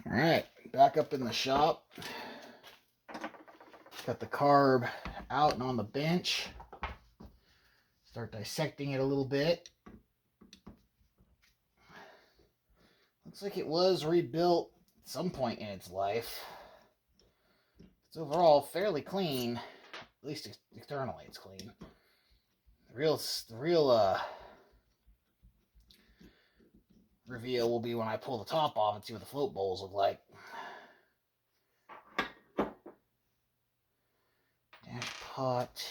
Alright, back up in the shop. Got the carb out and on the bench. Start dissecting it a little bit. Looks like it was rebuilt at some point in its life. It's overall fairly clean. At least externally it's clean. The real reveal will be when I pull the top off and see what the float bowls look like. Dash pot.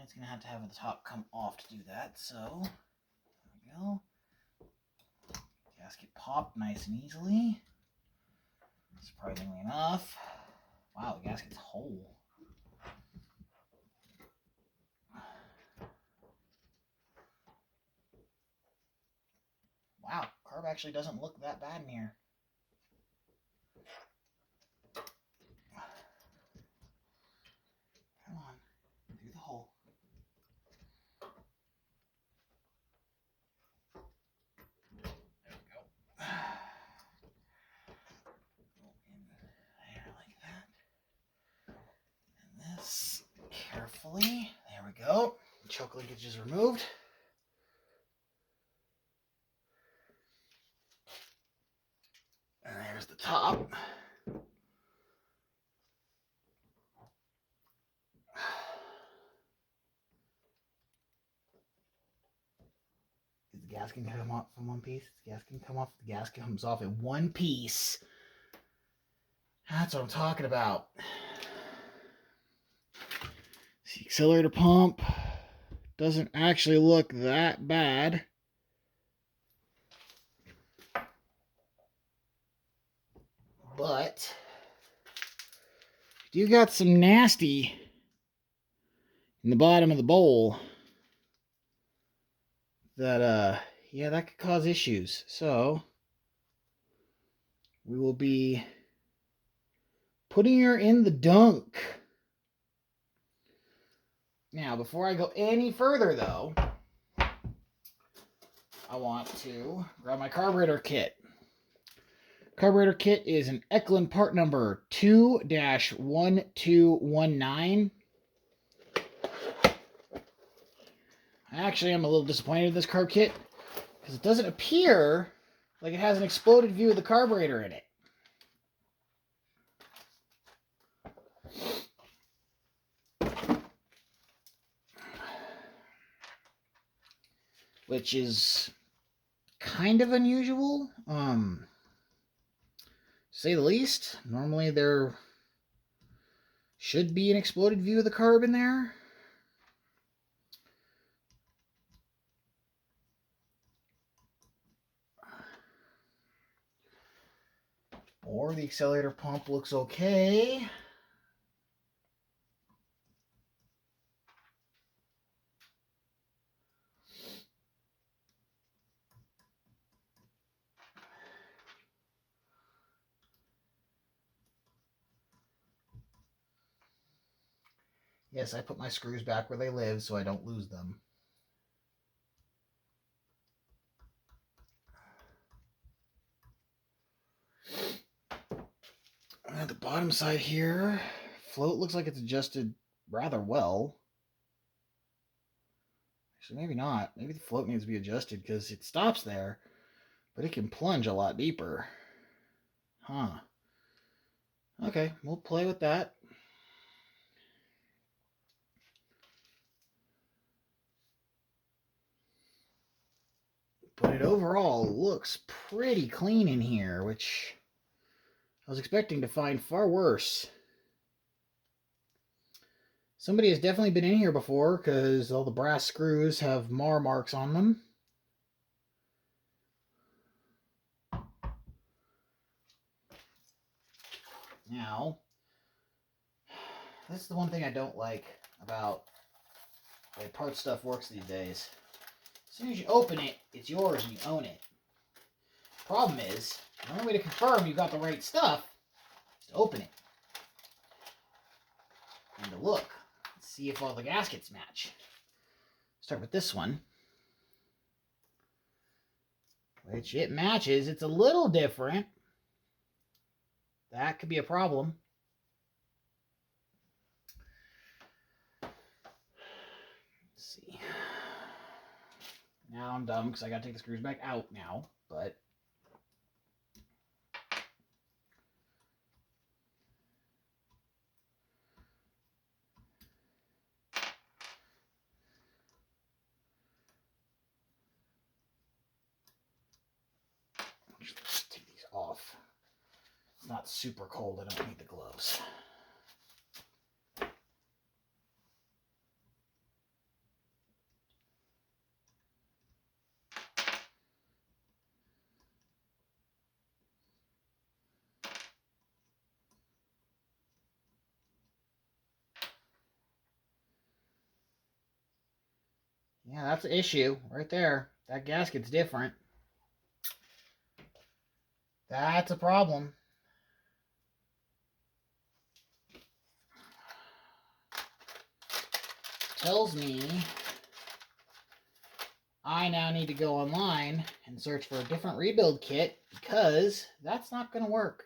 It's going to have the top come off to do that, so there we go. Gasket popped nice and easily. Surprisingly enough. Wow, the gasket's whole. Wow, carb actually doesn't look that bad in here. Come on, through the hole. There we go. Go in there like that. And this carefully. There we go. The choke linkage is removed. And there's the top. The gasket can come off from one piece. The gasket can come off. The gasket comes off in one piece. That's what I'm talking about. The accelerator pump doesn't actually look that bad. But you got some nasty in the bottom of the bowl that yeah, that could cause issues. So we will be putting her in the dunk. Now, before I go any further though, I want to grab my carburetor kit. Carburetor kit is an Eklund part number 2-1219. Actually, I'm a little disappointed in this carb kit because it doesn't appear like it has an exploded view of the carburetor in it. Which is kind of unusual, to say the least. Normally there should be an exploded view of the carb in there. Or the accelerator pump looks okay. Yes, I put my screws back where they live so I don't lose them. And the bottom side here, float looks like it's adjusted rather well. Actually, maybe not. Maybe the float needs to be adjusted because it stops there, but it can plunge a lot deeper. Huh. Okay, we'll play with that. But it overall looks pretty clean in here, which I was expecting to find far worse. Somebody has definitely been in here before because all the brass screws have mar marks on them. Now, this is the one thing I don't like about the way part stuff works these days. As soon as you open it, it's yours and you own it. Problem is, the only way to confirm you got the right stuff is to open it. And to look. See if all the gaskets match. Start with this one. Which it matches. It's a little different. That could be a problem. Let's see. Now I'm dumb because I gotta take the screws back out now, but let's take these off. It's not super cold. I don't need the gloves. Yeah, that's the issue right there. That gasket's different. That's a problem. Tells me I now need to go online and search for a different rebuild kit because that's not going to work.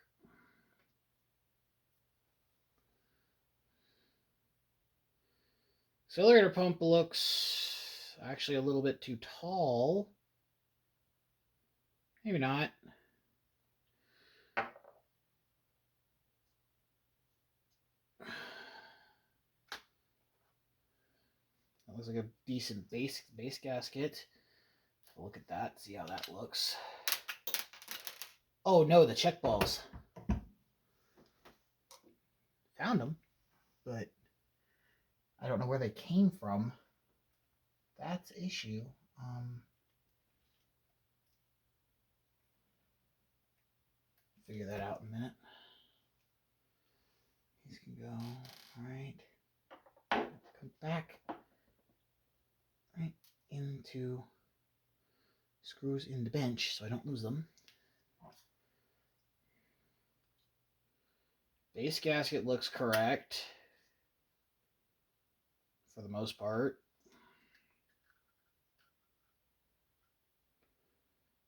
Accelerator pump looks actually a little bit too tall. Maybe not. That looks like a decent base gasket. Look at that, see how that looks. Oh no, the check balls. Found them, but I don't know where they came from. That's the issue. Figure that out in a minute. These can go right. Come back right into screws in the bench so I don't lose them. Base gasket looks correct for the most part.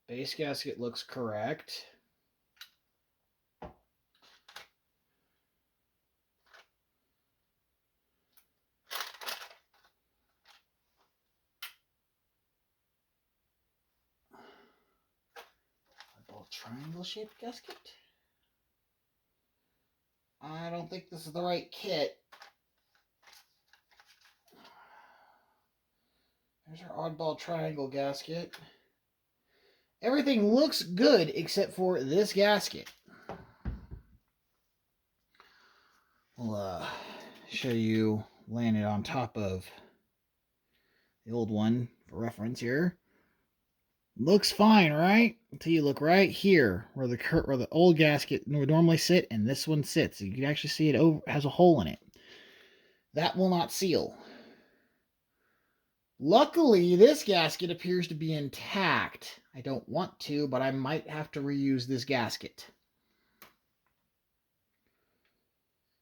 Base gasket looks correct. Triangle shaped gasket. I don't think this is the right kit. There's our oddball triangle gasket. Everything looks good except for this gasket. We'll show you laying it on top of the old one for reference here. Looks fine, right? until you look right here where the old gasket would normally sit and this one sits. You can actually see it has a hole in it. That will not seal. Luckily, this gasket appears to be intact. I don't want to, but I might have to reuse this gasket.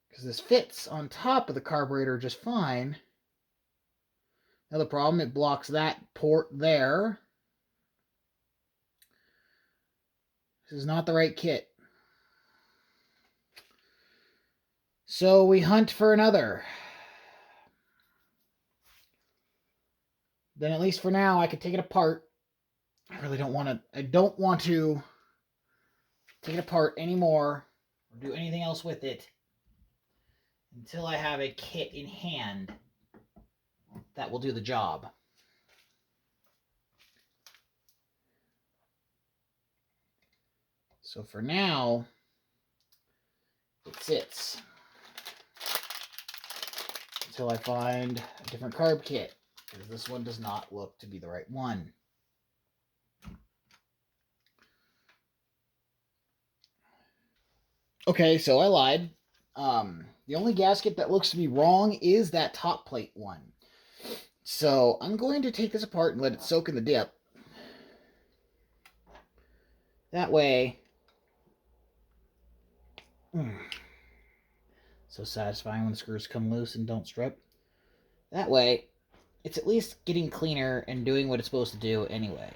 Because this fits on top of the carburetor just fine. Now the problem, it blocks that port there. This is not the right kit. So we hunt for another. Then at least for now, I could take it apart. I really don't want to. I don't want to take it apart anymore or do anything else with it until I have a kit in hand that will do the job. So for now, it sits until I find a different carb kit, because this one does not look to be the right one. Okay, so I lied. The only gasket that looks to be wrong is that top plate one. So I'm going to take this apart and let it soak in the dip. That way, so satisfying when the screws come loose and don't strip. That way, it's at least getting cleaner and doing what it's supposed to do anyway.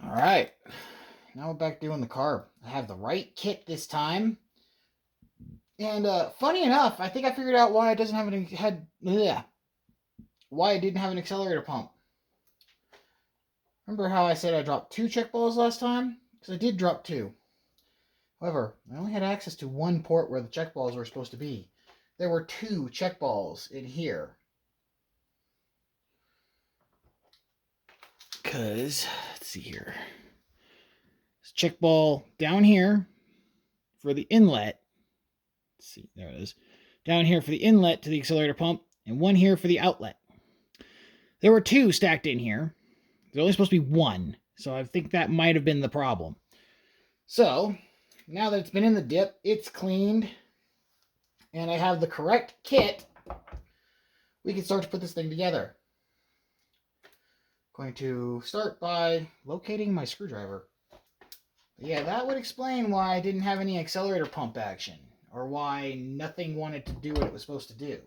Alright, now we're back doing the carb. I have the right kit this time. And funny enough, I think I figured out why it doesn't have why it didn't have an accelerator pump. Remember how I said I dropped 2 check balls last time? Because I did drop 2. However, I only had access to one port where the check balls were supposed to be. There were 2 check balls in here. Because, let's see here. There's check ball down here for the inlet. Let's see, there it is. Down here for the inlet to the accelerator pump, and one here for the outlet. There were 2 stacked in here. There's only supposed to be 1, so I think that might have been the problem. So, now that it's been in the dip, it's cleaned, and I have the correct kit, we can start to put this thing together. Going to start by locating my screwdriver. Yeah, that would explain why I didn't have any accelerator pump action, or why nothing wanted to do what it was supposed to do.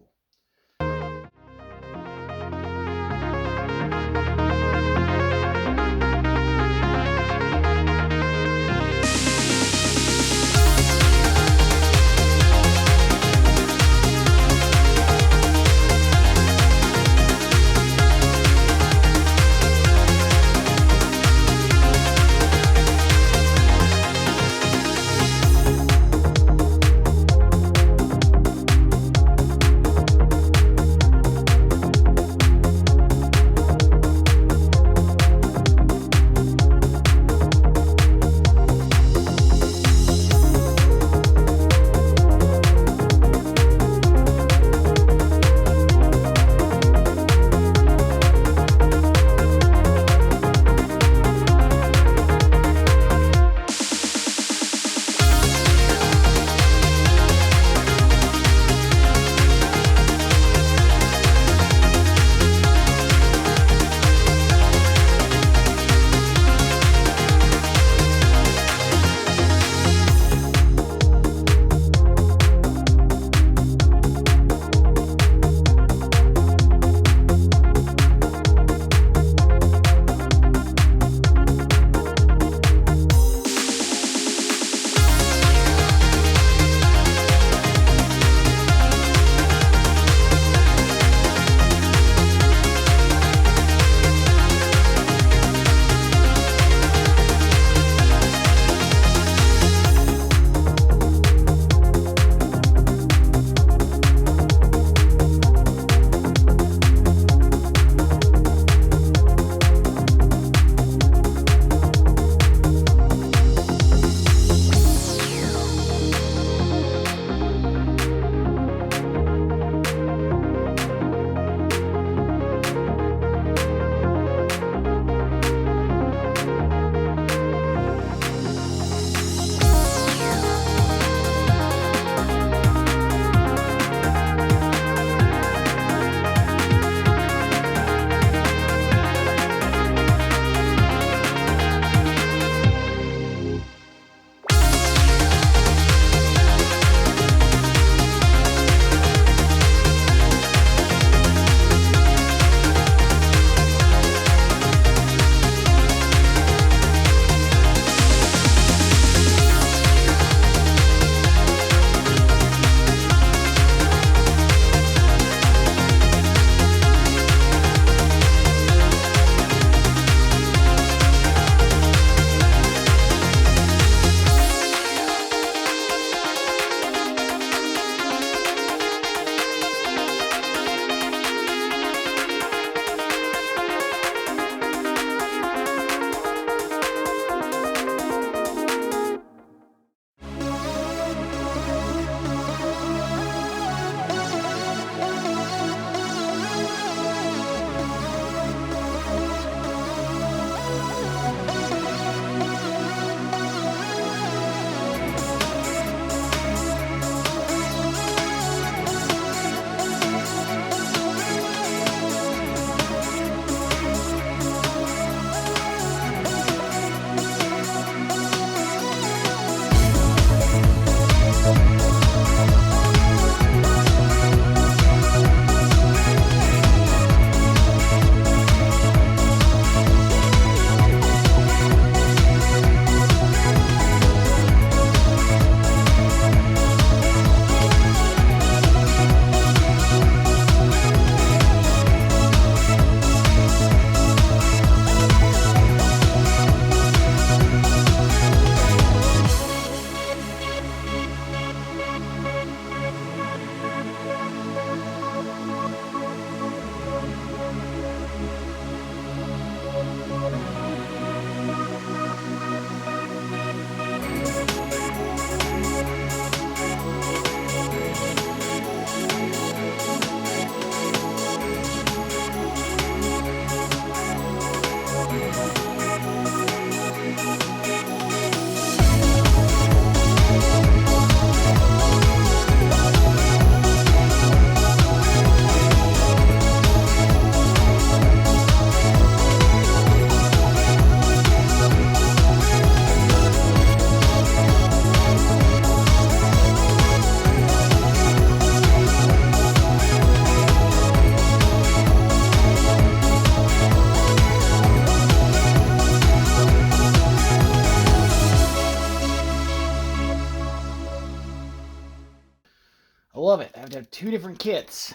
to have two different kits.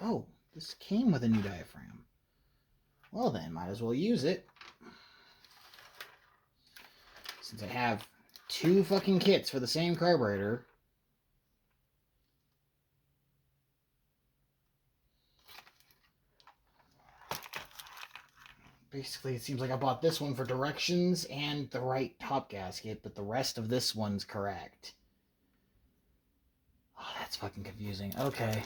Oh, this came with a new diaphragm. Well then, might as well use it. Since I have two fucking kits for the same carburetor. Basically, it seems like I bought this one for directions and the right top gasket, but the rest of this one's correct. Oh, that's fucking confusing. Okay.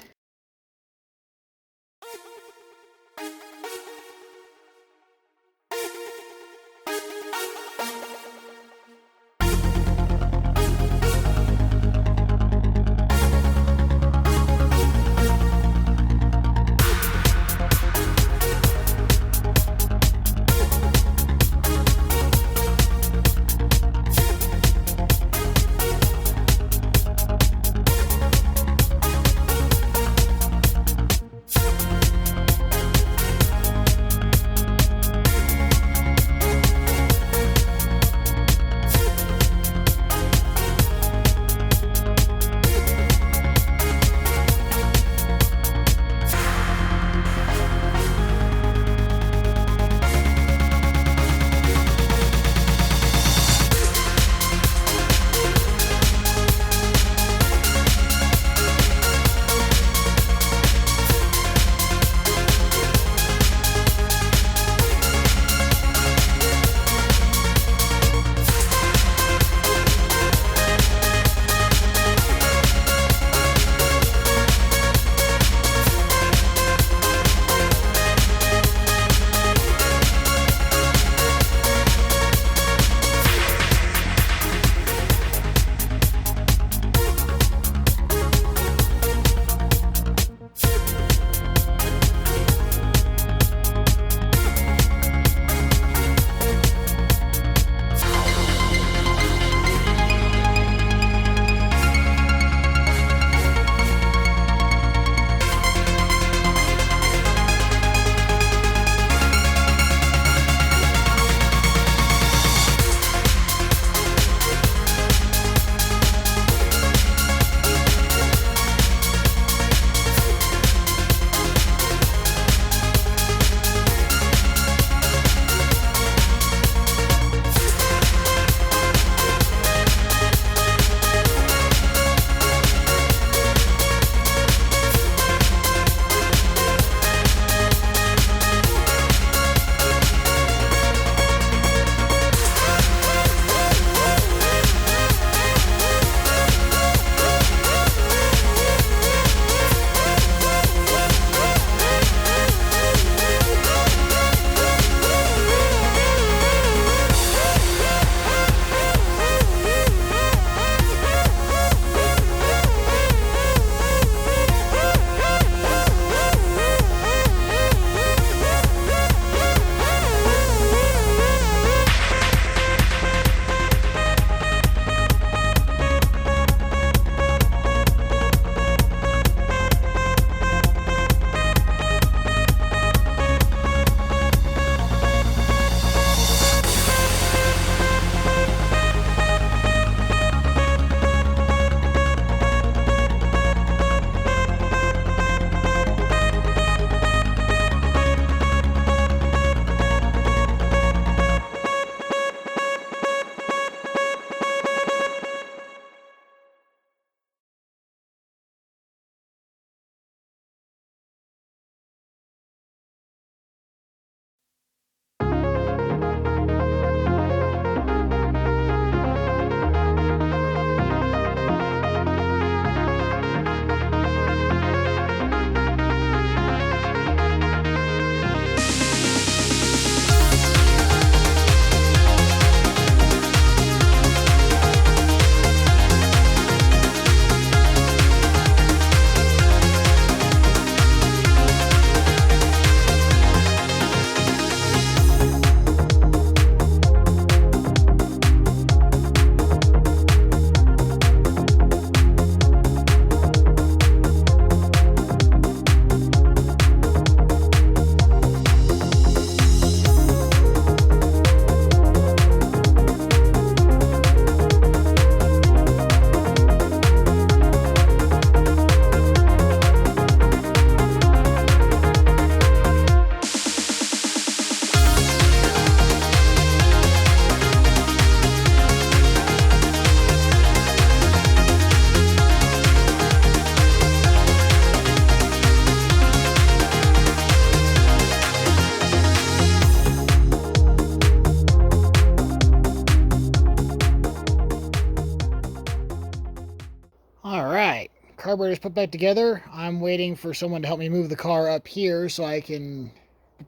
carburetor's put back together. I'm waiting for someone to help me move the car up here so I can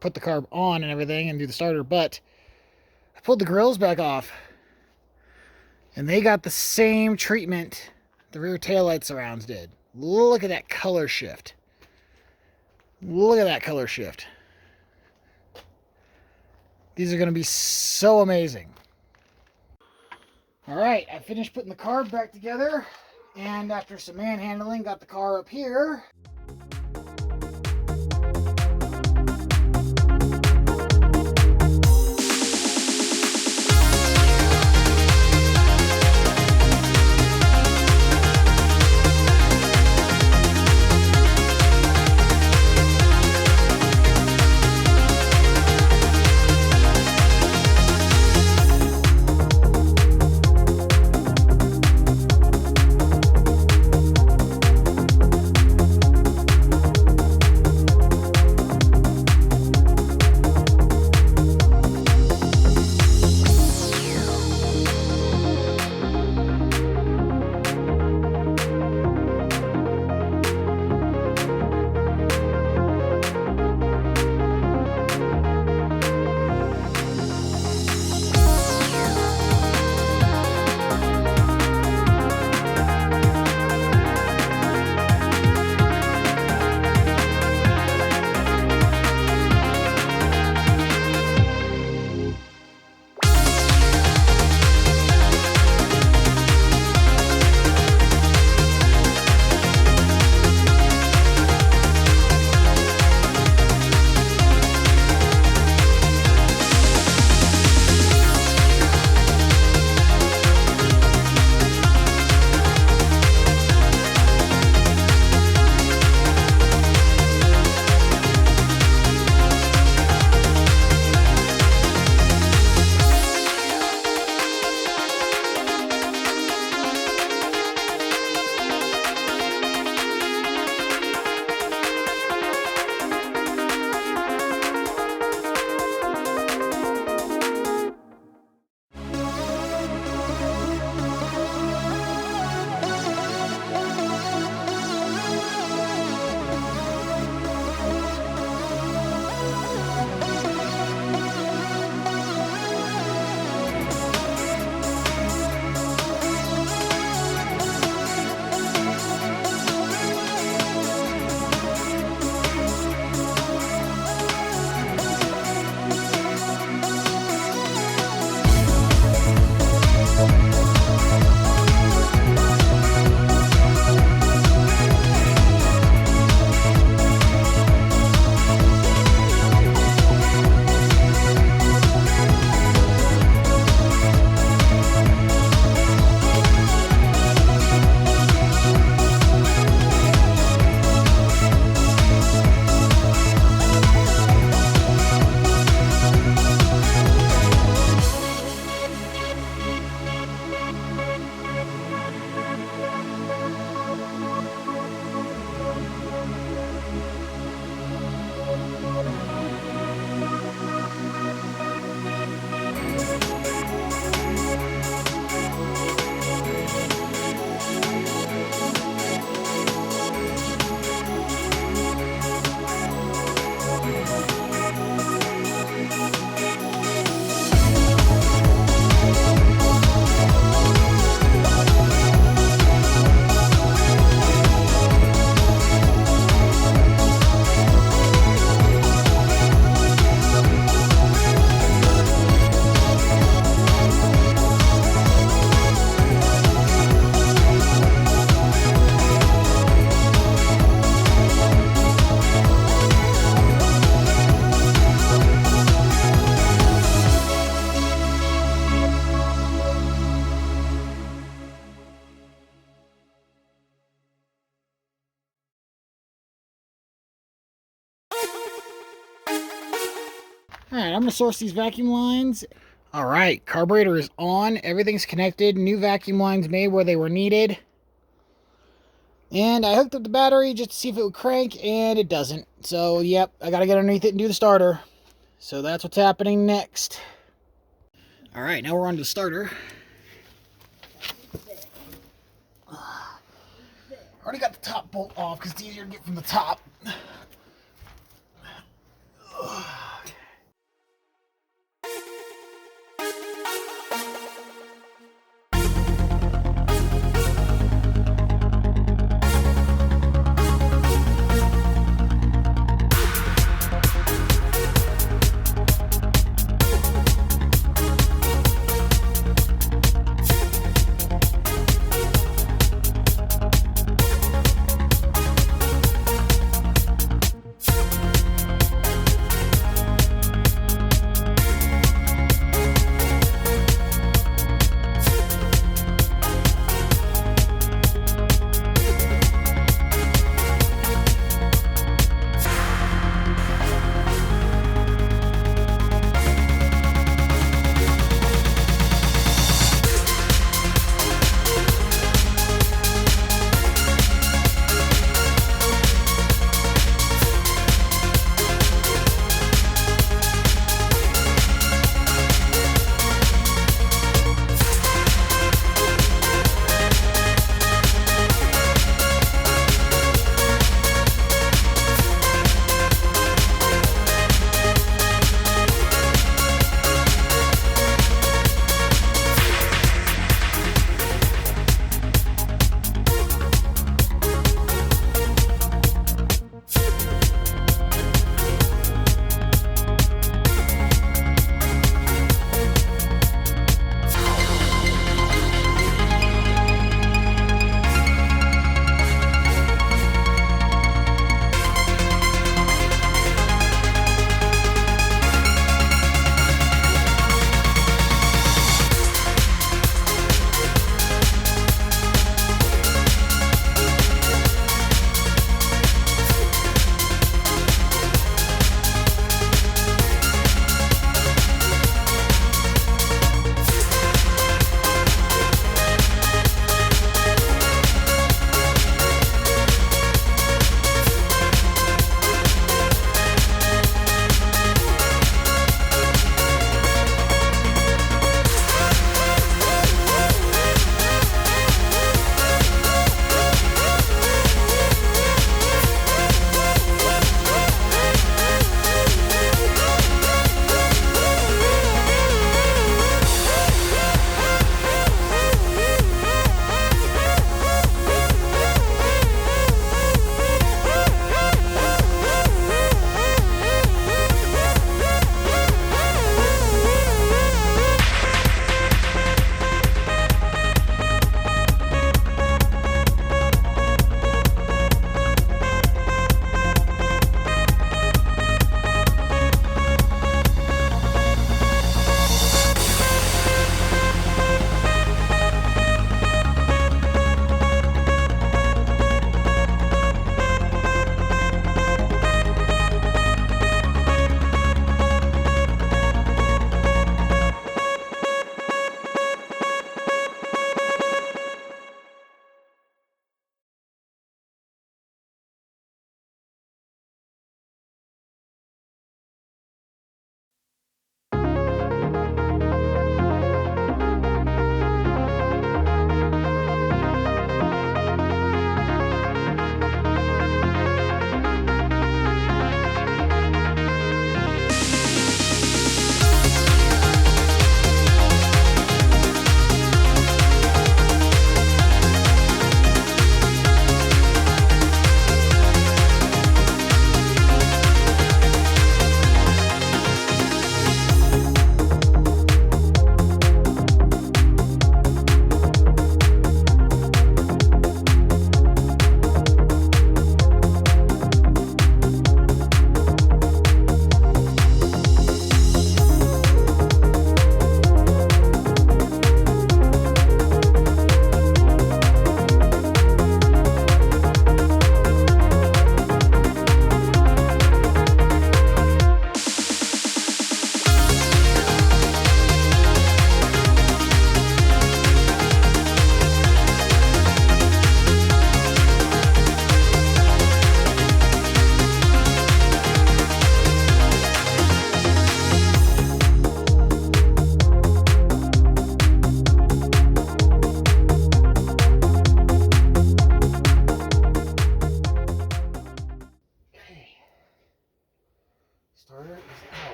put the carb on and everything and do the starter. But I pulled the grills back off, and they got the same treatment the rear taillight surrounds did. Look at that color shift. Look at that color shift. These are going to be so amazing. All right, I finished putting the carb back together, and after some manhandling, got the car up here. Alright, I'm going to source these vacuum lines. Alright, carburetor is on. Everything's connected. New vacuum lines made where they were needed. And I hooked up the battery just to see if it would crank, and it doesn't. So, yep, I got to get underneath it and do the starter. So that's what's happening next. Alright, now we're on to the starter. Already got the top bolt off because it's easier to get from the top.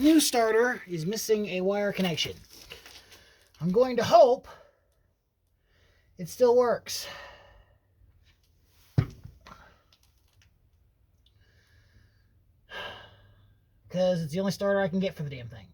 new starter is missing a wire connection. I'm going to hope it still works. Because it's the only starter I can get for the damn thing.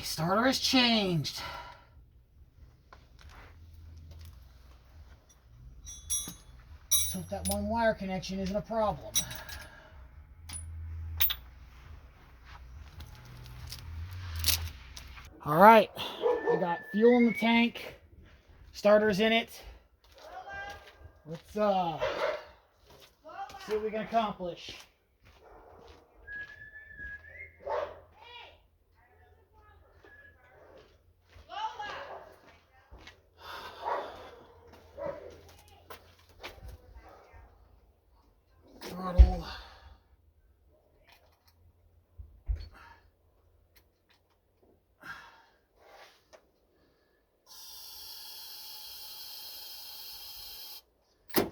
Starter has changed. So if that one wire connection isn't a problem. All right, we got fuel in the tank, starter's in it. Let's see what we can accomplish. throttle.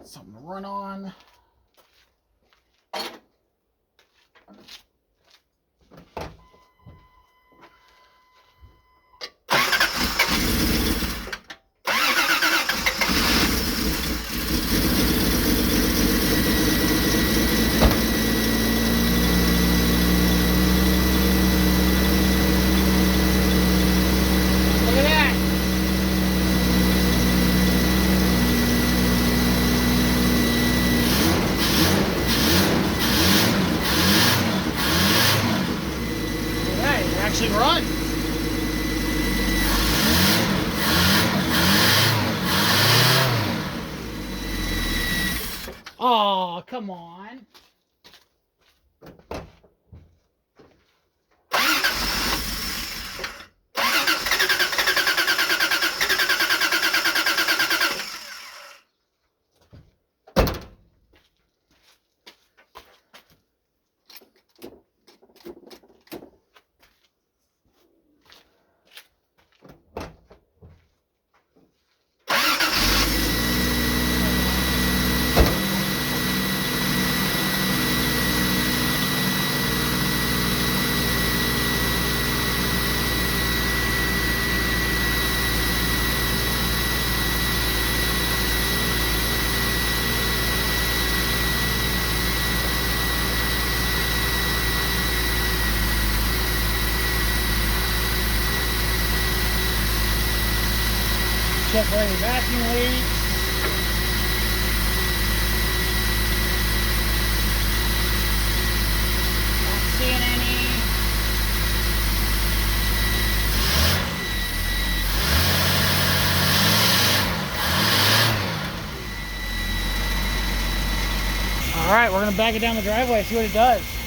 Something to run on. Actually runs. Oh, come on. Check for any vacuum leaks. Not seeing any. All right, we're gonna back it down the driveway, see what it does.